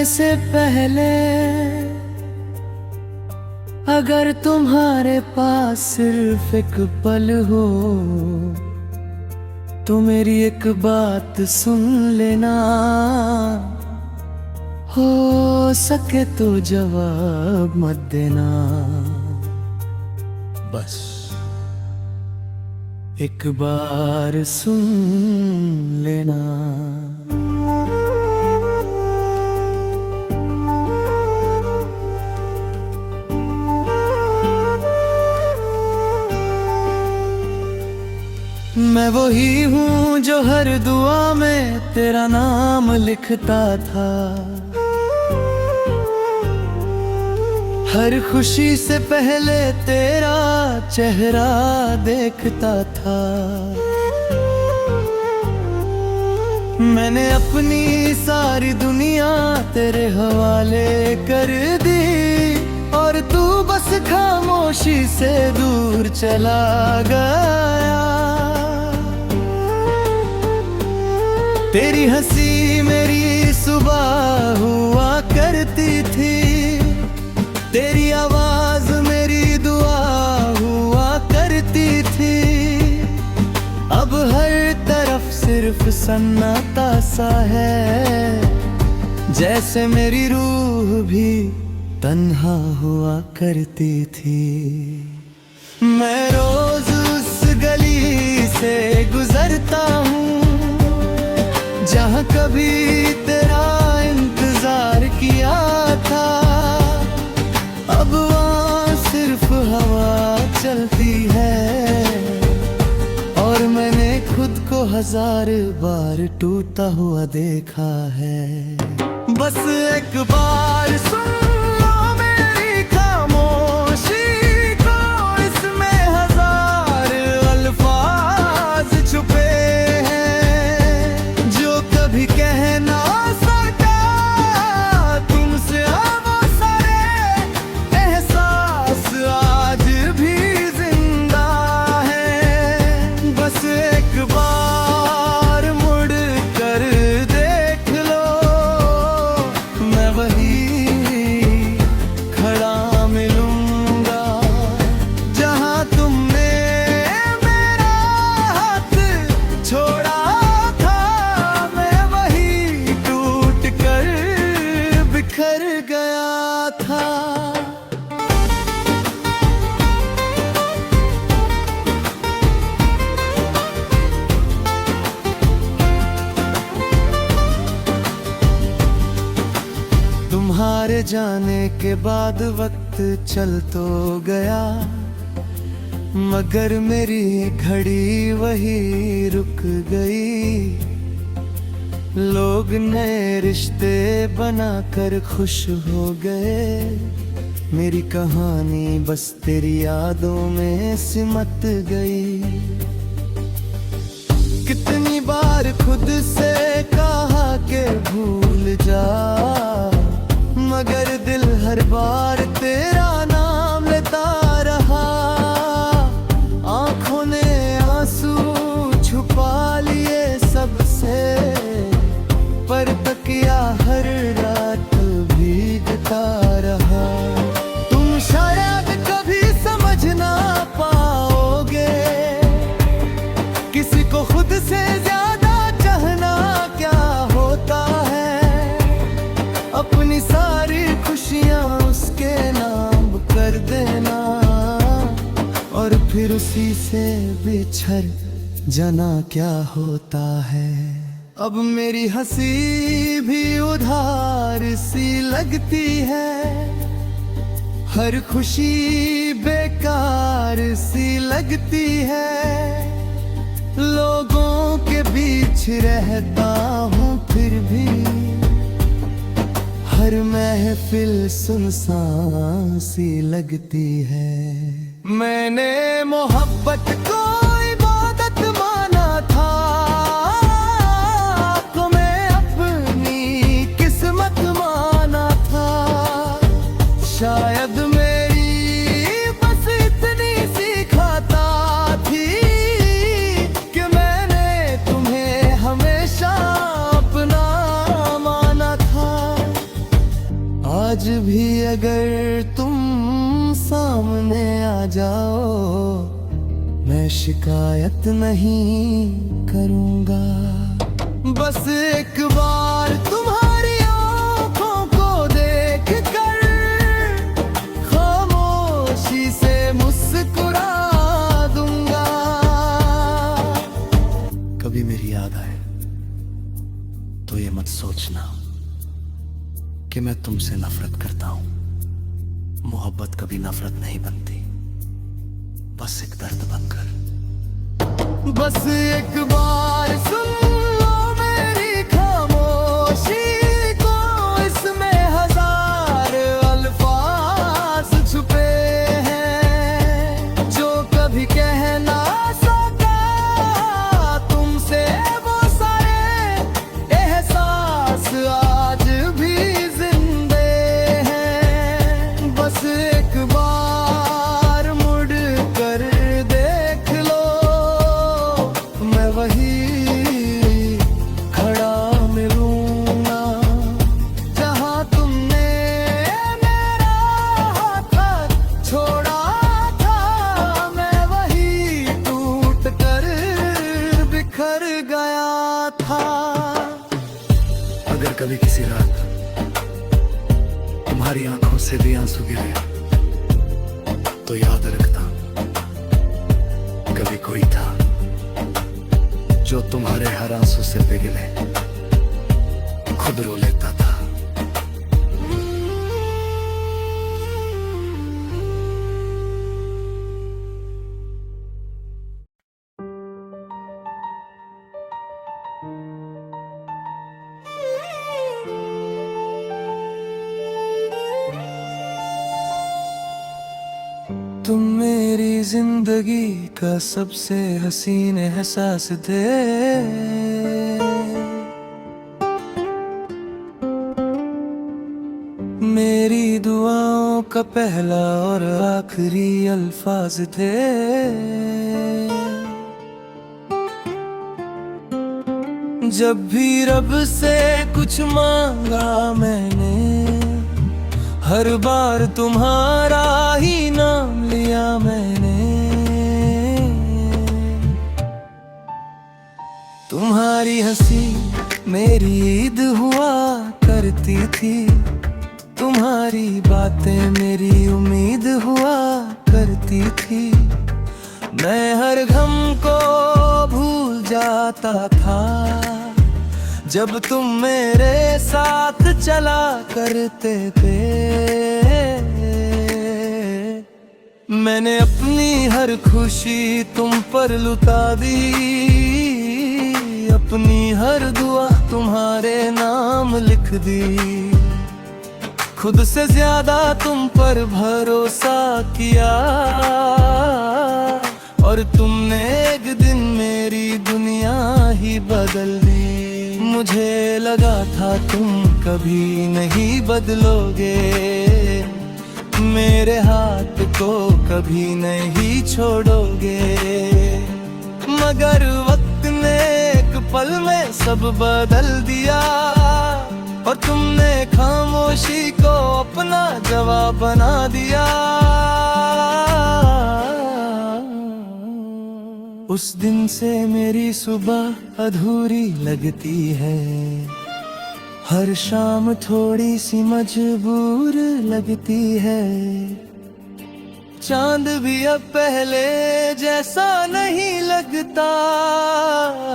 जाने से पहले अगर तुम्हारे पास सिर्फ एक पल हो तो मेरी एक बात सुन लेना। हो सके तो जवाब मत देना, बस एक बार सुन लेना। मैं वही हूँ जो हर दुआ में तेरा नाम लिखता था, हर खुशी से पहले तेरा चेहरा देखता था। मैंने अपनी सारी दुनिया तेरे हवाले कर दी और तू बस खामोशी से दूर चला गया। तेरी हंसी मेरी सुबह हुआ करती थी, तेरी आवाज मेरी दुआ हुआ करती थी। अब हर तरफ सिर्फ सन्नाटा सा है, जैसे मेरी रूह भी तन्हा हुआ करती थी। मैं रोज उस गली से गुजरता हूँ जहाँ कभी तेरा इंतजार किया था। अब वहाँ सिर्फ हवा चलती है और मैंने खुद को 1000 बार टूटा हुआ देखा है। बस एक बार सुन लो मेरी खामोशी को, इसमें 1000 अल्फाज छुपे हैं जो कभी कह ना सका तुमसे। वो सारे एहसास आज भी जिंदा है। बस एक बार मुड़ कर देख लो, मैं वही खड़ा मिलूंगा जहां तुमने मेरा हाथ छोड़ा था। मैं वही टूट कर बिखर गया था। तुम्हारे जाने के बाद वक्त चल तो गया, मगर मेरी घड़ी वही रुक गई। लोग नए रिश्ते बनाकर खुश हो गए, मेरी कहानी बस तेरी यादों में सिमट गई। कितनी बार खुद से कहा के भूल जा, मगर दिल हर बार तेरा नाम लेता रहा। आंखों ने आंसू छुपा लिए सबसे, पर तकिया हर रात भीगता रहा। तुम शायद कभी समझ ना पाओगे किसी को खुद से ज्यादा चाहना क्या होता है। अपनी सारी खुशियाँ उसके नाम कर देना और फिर उसी से बिछड़ जाना क्या होता है। अब मेरी हंसी भी उधार सी लगती है, हर खुशी बेकार सी लगती है। लोगों के बीच रहता हूँ फिर भी हर महफिल सुनसान सी लगती है। मैंने मोहब्बत को इबादत माना था, तो मैं अपनी किस्मत माना था। शायद मेरी बस इतनी सी खाता थी कि मैंने तुम्हें हमेशा अपना माना था। अगर तुम सामने आ जाओ, मैं शिकायत नहीं करूंगा। बस एक बार तुम्हारी आंखों को देख कर खामोशी से मुस्कुरा दूंगा। कभी मेरी याद आए तो ये मत सोचना कि मैं तुमसे नफरत करता हूं। मोहब्बत कभी नफरत नहीं बनती, बस एक दर्द बनकर। बस एक बार सुन लो मेरी खामोशी को, इसमें हजार अल्फाज छुपे हैं जो कभी कह ना सका तुमसे। वो सारे एहसास आज भी जिंदे हैं। बस एक बार मुड़ कर देख लो, मैं वही खड़ा मिलूंगा जहां तुमने मेरा हाथ छोड़ा था। मैं वही टूट कर बिखर गया था। अगर कभी किसी रात तुम्हारी आंखों से भी आंसू गिरे तो याद रखना, कभी कोई था जो तुम्हारे हर आंसू से पिघले खुद रो लेता था। तुम मेरी जिंदगी का सबसे हसीन एहसास थे। मेरी दुआओं का पहला और आखिरी अल्फाज थे। जब भी रब से कुछ मांगा मैंने, हर बार तुम्हारा ही नाम लिया मैंने। तुम्हारी हंसी मेरी ईद हुआ करती थी, तुम्हारी बातें मेरी उम्मीद हुआ करती थी। मैं हर गम को भूल जाता था जब तुम मेरे साथ चला करते थे। मैंने अपनी हर खुशी तुम पर लुटा दी, अपनी हर दुआ तुम्हारे नाम लिख दी। खुद से ज्यादा तुम पर भरोसा किया और तुमने एक दिन मेरी दुनिया ही बदल दी। मुझे लगा था तुम कभी नहीं बदलोगे, मेरे हाथ को कभी नहीं छोड़ोगे। मगर वक्त ने एक पल में सब बदल दिया और तुमने खामोशी को अपना जवाब बना दिया। उस दिन से मेरी सुबह अधूरी लगती है, हर शाम थोड़ी सी मजबूर लगती है। चांद भी अब पहले जैसा नहीं लगता,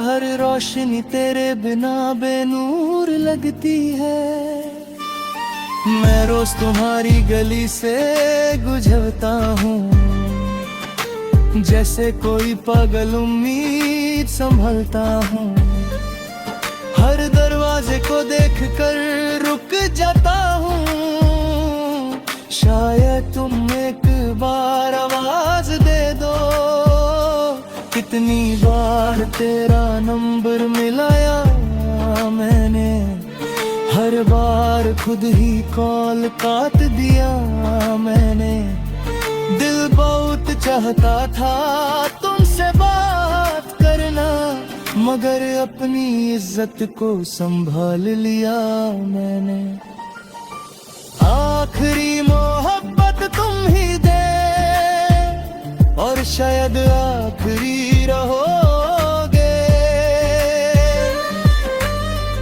हर रोशनी तेरे बिना बेनूर लगती है। मैं रोज तुम्हारी गली से गुजरता हूँ, जैसे कोई पागल उम्मीद संभलता हूँ। हर दरवाजे को देखकर रुक जाता हूँ, शायद तुम एक बार आवाज दे दो। कितनी बार तेरा नंबर मिलाया मैंने, हर बार खुद ही कॉल काट दिया मैंने। दिल बहुत चाहता था तुमसे बात करना, मगर अपनी इज्जत को संभाल लिया मैंने। आखिरी मोहब्बत तुम ही दे, और शायद आखिरी रहोगे।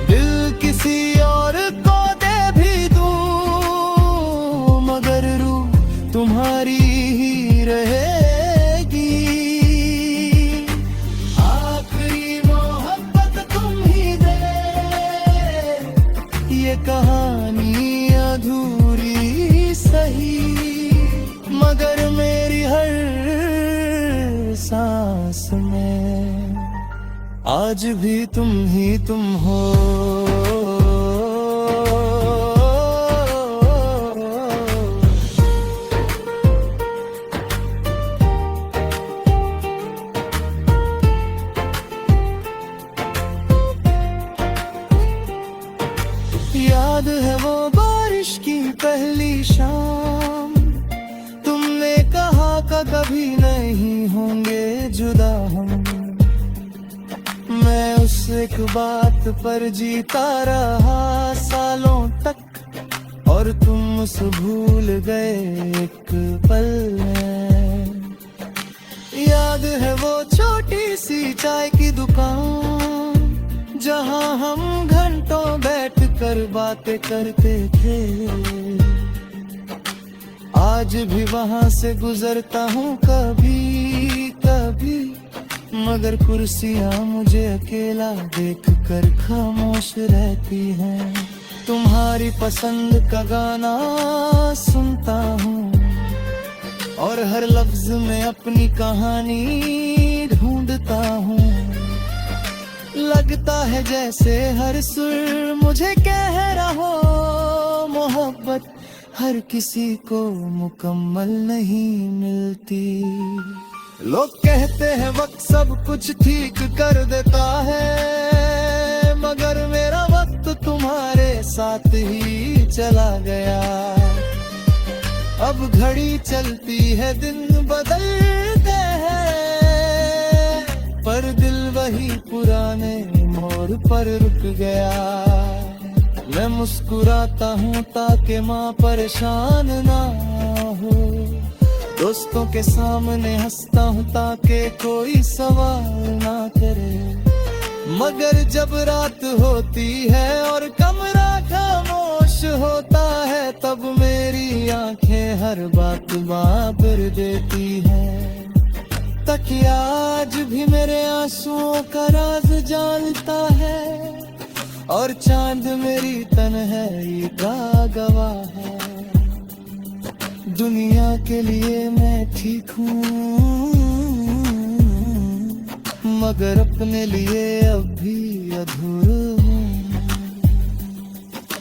दिल किसी और को दे भी दूं, मगर रूह तुम्हारी ही रहेगी। आखिरी मोहब्बत तुम ही दे, ये कहानी अधूरी सही, मगर मेरी हर सांस में आज भी तुम ही तुम हो। याद है वो बारिश की पहली शाम, तुमने कहा कभी नहीं होंगे जुदा हम। मैं उस एक बात पर जीता रहा सालों तक, और तुम उस भूल गए एक पल में। याद है वो छोटी सी चाय की दुकान, जहां हम घंटों बैठ कर बातें करते थे। आज भी वहां से गुजरता हूँ कभी कभी, मगर कुर्सियाँ मुझे अकेला देख कर खामोश रहती हैं। तुम्हारी पसंद का गाना सुनता हूँ, और हर लफ्ज में अपनी कहानी ढूंढता हूँ। लगता है जैसे हर सुर मुझे कह रहा हो, मोहब्बत हर किसी को मुकम्मल नहीं मिलती। लोग कहते हैं वक्त सब कुछ ठीक कर देता है, मगर मेरा वक्त तुम्हारे साथ ही चला गया। अब घड़ी चलती है, दिन बदलते हैं, पर दिल वही पुराने मोड़ पर रुक गया। मैं मुस्कुराता हूँ ताकि माँ परेशान ना हो, दोस्तों के सामने हंसता हूँ ताकि कोई सवाल ना करे। मगर जब रात होती है और कमरा खामोश होता है, तब मेरी आंखें हर बात बाबर देती हैं। तकिया आज भी मेरे आंसुओं का राज जानता है, और चांद मेरी तन्हाई का गवाह है। दुनिया के लिए मैं ठीक हूँ, मगर अपने लिए अब भी अधूरा हूँ।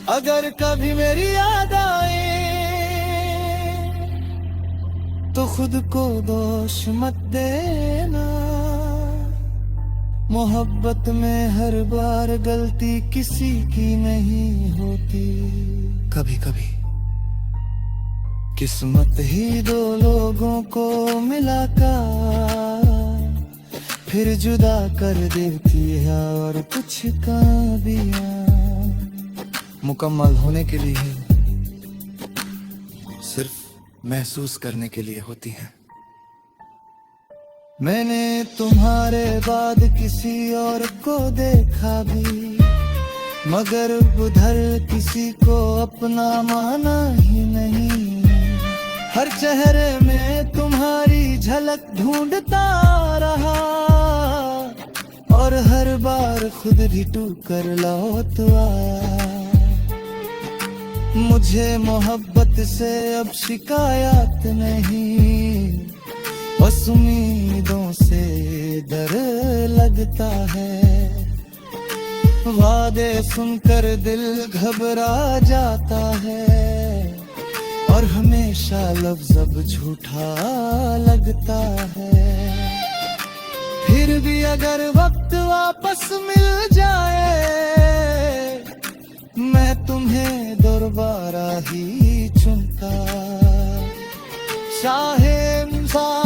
अगर कभी मेरी याद आए तो खुद को दोष मत देना। मोहब्बत में हर बार गलती किसी की नहीं होती। कभी कभी किस्मत ही दो लोगों को मिलाकर फिर जुदा कर देती है, और कुछ कहानियां मुकम्मल होने के लिए सिर्फ महसूस करने के लिए होती हैं। मैंने तुम्हारे बाद किसी और को देखा भी, मगर उधर किसी को अपना माना ही नहीं। हर चेहरे में तुम्हारी झलक ढूंढता रहा, और हर बार खुद भी टूट कर लौट आया। मुझे मोहब्बत से अब शिकायत नहीं, बस उम्मीदों से डर लगता है। वादे सुनकर दिल घबरा जाता है, और हमेशा लफ्ज़ अब झूठा लगता है। फिर भी अगर वक्त वापस मिल जाए, मैं तुम्हें दोबारा ही चुनता। चाहे इंसान